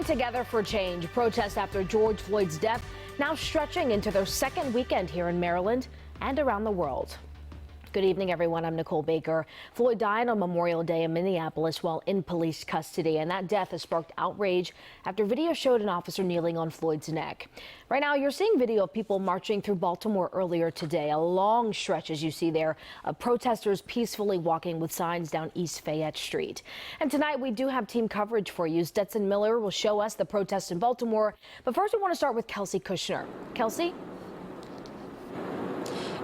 together for change. Protests after George Floyd's death now stretching into their second weekend here in Maryland and around the world. Good evening, everyone. I'm Nicole Baker. Floyd died on Memorial Day in Minneapolis while in police custody, and that death has sparked outrage after video showed an officer kneeling on Floyd's neck. Right now, you're seeing video of people marching through Baltimore earlier today. A long stretch, as you see there, of protesters peacefully walking with signs down East Fayette Street. And tonight, we do have team coverage for you. Stetson Miller will show us the protests in Baltimore. But first, we want to start with Kelsey Kushner. Kelsey?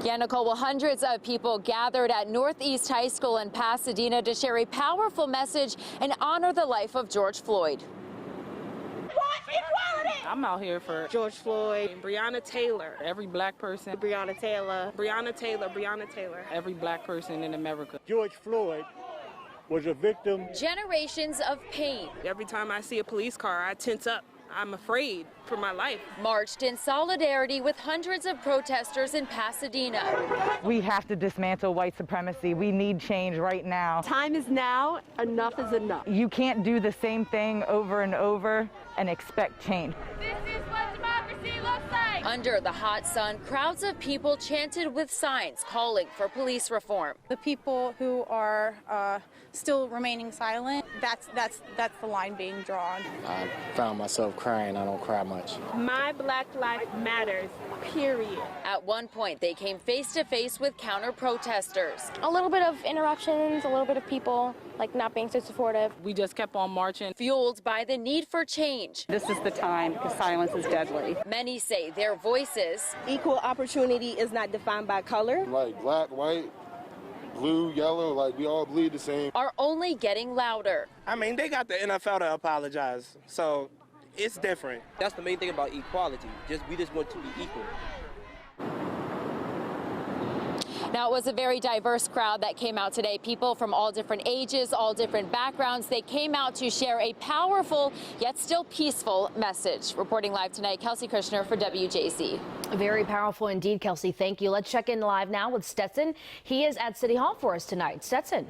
Yeah, Nicole, well, hundreds of people gathered at Northeast High School in Pasadena to share a powerful message and honor the life of George Floyd. I'm out here for George Floyd, Breonna Taylor, every black person, Breonna Taylor, Breonna Taylor, Breonna Taylor, every black person in America. George Floyd was a victim. Generations of pain. Every time I see a police car, I tense up. I'm afraid for my life. Marched in solidarity with hundreds of protesters in Pasadena. We have to dismantle white supremacy. We need change right now. Time is now. Enough is enough. You can't do the same thing over and over and expect change. This is what democracy looks like. Under the hot sun, crowds of people chanted with signs calling for police reform. The people who are still remaining silent, that's the line being drawn. I found myself crying. I don't cry much. My Black Life Matters, period. At one point, they came face to face with counter-protesters. A little bit of interruptions, a little bit of people like not being so supportive. We just kept on marching. Fueled by the need for change. This is the time because silence is deadly. Many say their voices. Equal opportunity is not defined by color. Like black, white, blue, yellow, like we all bleed the same. Are only getting louder. I mean, they got the NFL to apologize, so it's different. That's the main thing about equality. We just want to be equal. Now, it was a very diverse crowd that came out today. People from all different ages, all different backgrounds. They came out to share a powerful yet still peaceful message. Reporting live tonight, Kelsey Kushner for WJC. Very powerful indeed, Kelsey. Thank you. Let's check in live now with Stetson. He is at City Hall for us tonight. Stetson.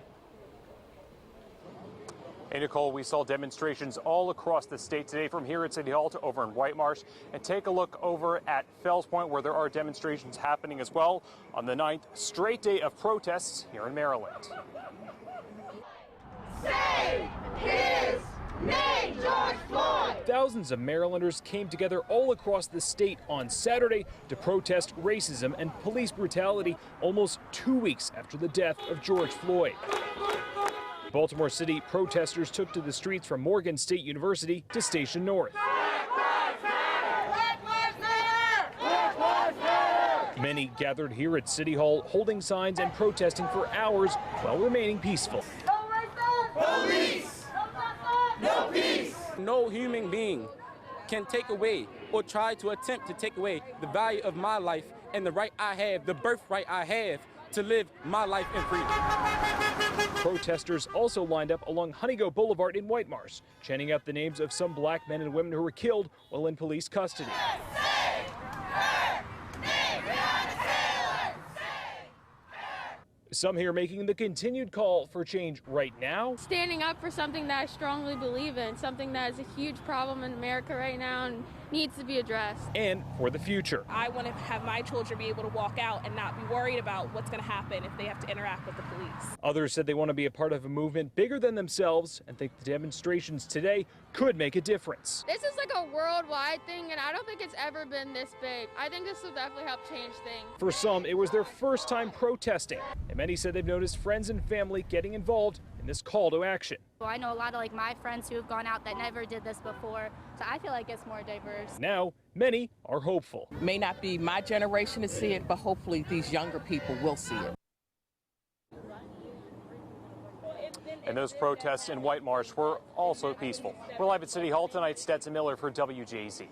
Hey, Nicole, we saw demonstrations all across the state today, from here at City Hall to over in White Marsh. And take a look over at Fells Point, where there are demonstrations happening as well on the 9th straight day of protests here in Maryland. Say his name, George Floyd! Thousands of Marylanders came together all across the state on Saturday to protest racism and police brutality almost 2 weeks after the death of George Floyd. Baltimore City protesters took to the streets from Morgan State University to Station North. Black Lives Matter! Black Lives Matter! Black Lives Matter! Many gathered here at City Hall holding signs and protesting for hours while remaining peaceful. No racism! Police! No peace! No human being can take away or try to attempt to take away the value of my life and the right I have, the birthright I have to live my life in freedom. Protesters also lined up along Honeygo Boulevard in White Marsh, chanting out the names of some black men and women who were killed while in police custody. Some here making the continued call for change right now. Standing up for something that I strongly believe in, something that is a huge problem in America right now and needs to be addressed. And for the future. I want to have my children be able to walk out and not be worried about what's going to happen if they have to interact with the police. Others said they want to be a part of a movement bigger than themselves and think the demonstrations today could make a difference. This is like a worldwide thing, and I don't think it's ever been this big. I think this will definitely help change things. For some, it was their first time protesting, and many said they've noticed friends and family getting involved in this call to action. Well, I know a lot of my friends who have gone out that never did this before, so I feel like it's more diverse. Now, many are hopeful. May not be my generation to see it, but hopefully these younger people will see it. And those protests in White Marsh were also peaceful. We're live at City Hall tonight. Stetson Miller for WJZ.